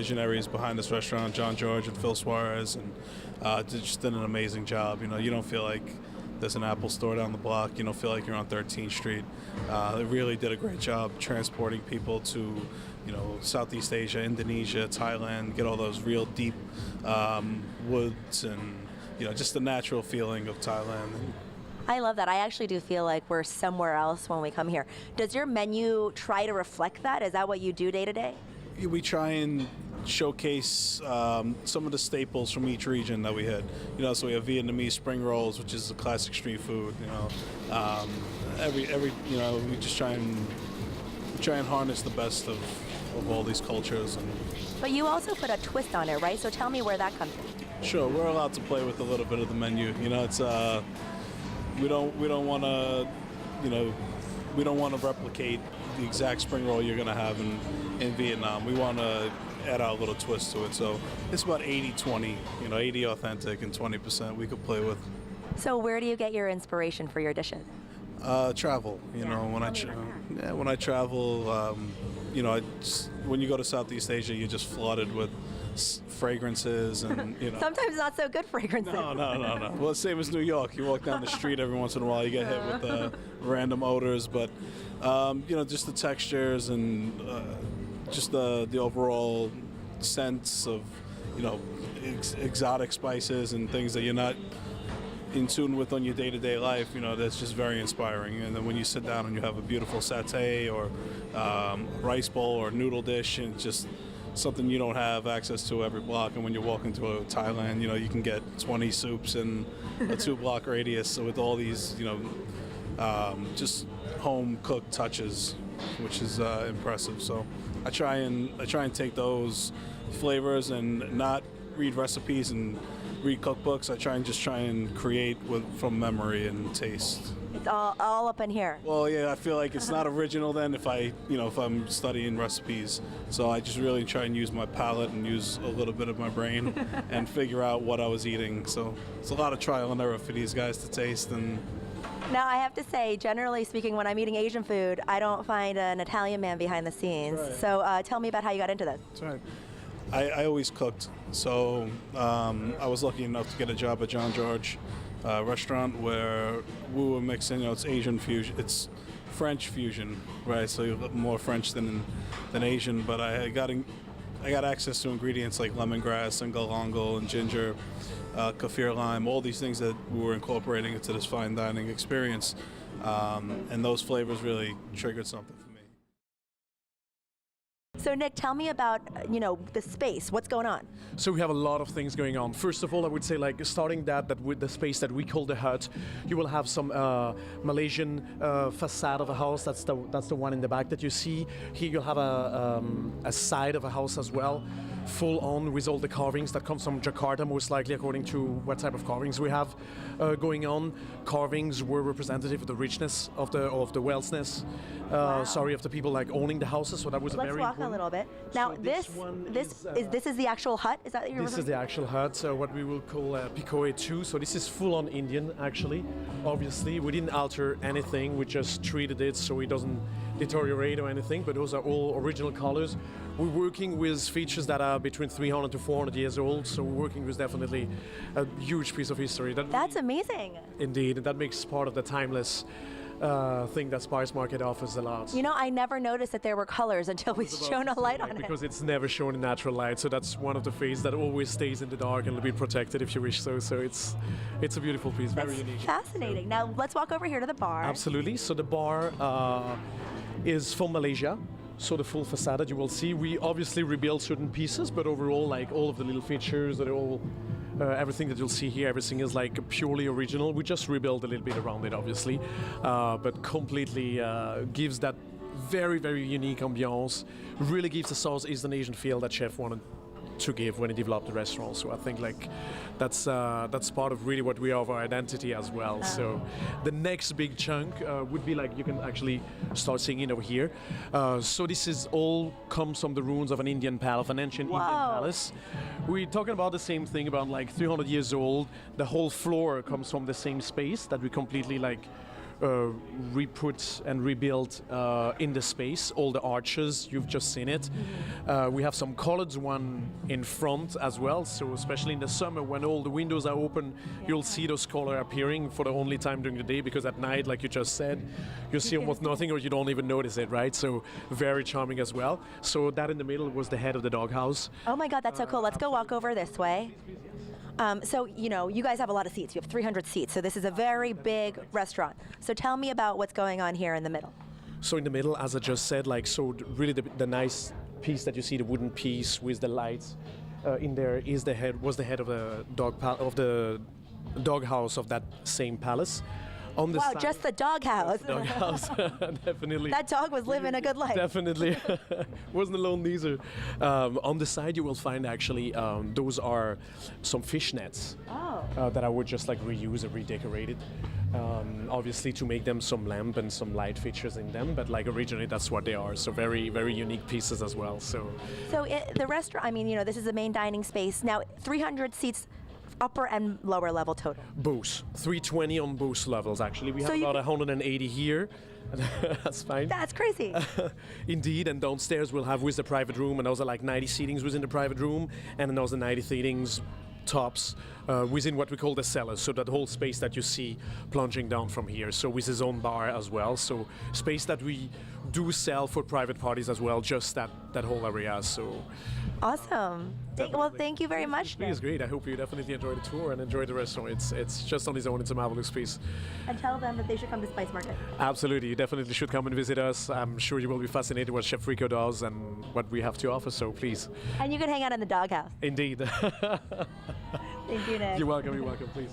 visionaries behind this restaurant, John George and Phil Suarez, and they just did an amazing job. You know, you don't feel like there's an Apple store down the block. You don't feel like you're on 13th Street. They really did a great job transporting people to, you know, Southeast Asia, Indonesia, Thailand, get all those real deep woods and, you know, just the natural feeling of Thailand. I love that. I actually do feel like we're somewhere else when we come here. Does your menu try to reflect that? Is that what you do day to day? We try and showcase some of the staples from each region that we had. You know, so we have Vietnamese spring rolls, which is a classic street food. You know, every you know, we just try and harness the best of all these cultures. And but you also put a twist on it, right? So tell me where that comes in. Sure, we're allowed to play with a little bit of the menu. You know, it's we don't want to, you know, we don't want to replicate the exact spring roll you're going to have in Vietnam. We want to add our little twist to it. So it's about 80-20, you know, 80 authentic and 20% we could play with. So where do you get your inspiration for your dishes? Travel, you know, when I travel, you know, when you go to Southeast Asia, you're just flooded with fragrances and, you know. Sometimes not so good fragrances. No. Well, same as New York. You walk down the street every once in a while, you get hit with random odors, but you know, just the textures and just the overall sense of, you know, exotic spices and things that you're not in tune with on your day-to-day life. You know, that's just very inspiring. And then when you sit down and you have a beautiful satay or rice bowl or noodle dish, and just something you don't have access to every block. And when you walk into Thailand, you know, you can get 20 soups in a 2-block radius. So with all these, you know, just home-cooked touches, which is impressive. So I try and take those flavors and not read recipes and read cookbooks. I try and create from memory and taste. It's all up in here. Well, yeah, I feel like it's not original then if I'm studying recipes. So I just really try and use my palate and use a little bit of my brain and figure out what I was eating. So it's a lot of trial and error for these guys to taste. And now, I have to say, generally speaking, when I'm eating Asian food, I don't find an Italian man behind the scenes. Right. So tell me about how you got into this. That's right. I always cooked. So I was lucky enough to get a job at John George restaurant where we were mixing, you know, it's Asian fusion, it's French fusion, right? So you're more French than Asian, but I got access to ingredients like lemongrass and galangal and ginger, kaffir lime, all these things that we were incorporating into this fine dining experience, and those flavors really triggered something for me. So Nick, tell me about, you know, the space. What's going on? So we have a lot of things going on. First of all, I would say, like, starting that with the space that we call the hut, you will have some Malaysian facade of a house. That's the one in the back that you see. Here you'll have a side of a house as well, full on with all the carvings that come from Jakarta, most likely, according to what type of carvings we have going on. Carvings were representative of the richness of the wealthness. Wow. Of the people like owning the houses. So that was Let's very walk important. a little bit. Now So this is the actual hut. Is that what you're This is the actual hut, so what we will call Picoe 2. So this is full-on Indian, actually. Obviously, we didn't alter anything. We just treated it so it doesn't deteriorate or anything, but those are all original colors. We're working with features that are between 300 to 400 years old, so we're working with definitely a huge piece of history. That's amazing. Indeed, and that makes part of the timeless thing that Spice Market offers a lot. You know, I never noticed that there were colors until we shone a light on it. Because it's never shown in natural light, so that's one of the phases that always stays in the dark and will be protected if you wish so. So it's a beautiful piece, very unique. Fascinating. Now let's walk over here to the bar. Absolutely. So the bar is from Malaysia. So the full facade that you will see, we obviously rebuild certain pieces, but overall, like all of the little features that are all. Everything that you'll see here, everything is like purely original. We just rebuild a little bit around it, obviously, but completely gives that very, very unique ambiance. Really gives the Southeastern Asian feel that chef wanted to give when he developed the restaurant. So I think like that's part of really what we are of our identity as well. So the next big chunk would be like you can actually start seeing it over here. So this is all comes from the ruins of an Indian palace, an ancient Indian palace. We're talking about the same thing, about like 300 years old. The whole floor comes from the same space that we completely like re-put and rebuild in the space. All the arches, you've just seen it. We have some colored one in front as well. So especially in the summer when all the windows are open, you'll see those color appearing for the only time during the day, because at night, like you just said, you see almost nothing or you don't even notice it, right? So very charming as well. So that in the middle was the head of the doghouse. Oh my God, that's so cool. Let's go walk over this way. So, you know, you guys have a lot of seats. You have 300 seats. So this is a very big restaurant. So tell me about what's going on here in the middle. So in the middle, as I just said, like, so really the nice piece that you see, the wooden piece with the lights in there is the head of the doghouse of that same palace. On the Wow, side, just the doghouse. doghouse, definitely. That dog was living a good life. Definitely. Wasn't alone either. On the side you will find actually those are some fish nets that I would just like reuse and redecorated. Obviously to make them some lamp and some light features in them, but like originally that's what they are. So very, very unique pieces as well. So The restaurant, I mean, you know, this is the main dining space. Now, 300 seats, upper and lower level total. both. 320 on both levels actually. We have you about can- 180 here. That's fine. That's crazy. Indeed, and downstairs we'll have with the private room, and those are like 90 seatings within the private room, and another 90 seatings tops within what we call the cellars, so that whole space that you see plunging down from here, so with his own bar as well, so space that we do sell for private parties as well, just that whole area. So Awesome. Well, thank you very much. it's great. I hope you definitely enjoy the tour and enjoy the restaurant. It's just on its own, it's a marvelous piece. And tell them that they should come to Spice Market. Absolutely, you definitely should come and visit us. I'm sure you will be fascinated what Chef Rico does and what we have to offer, so please. And you can hang out in the doghouse. Indeed. Thank you, Nick. You're welcome, please.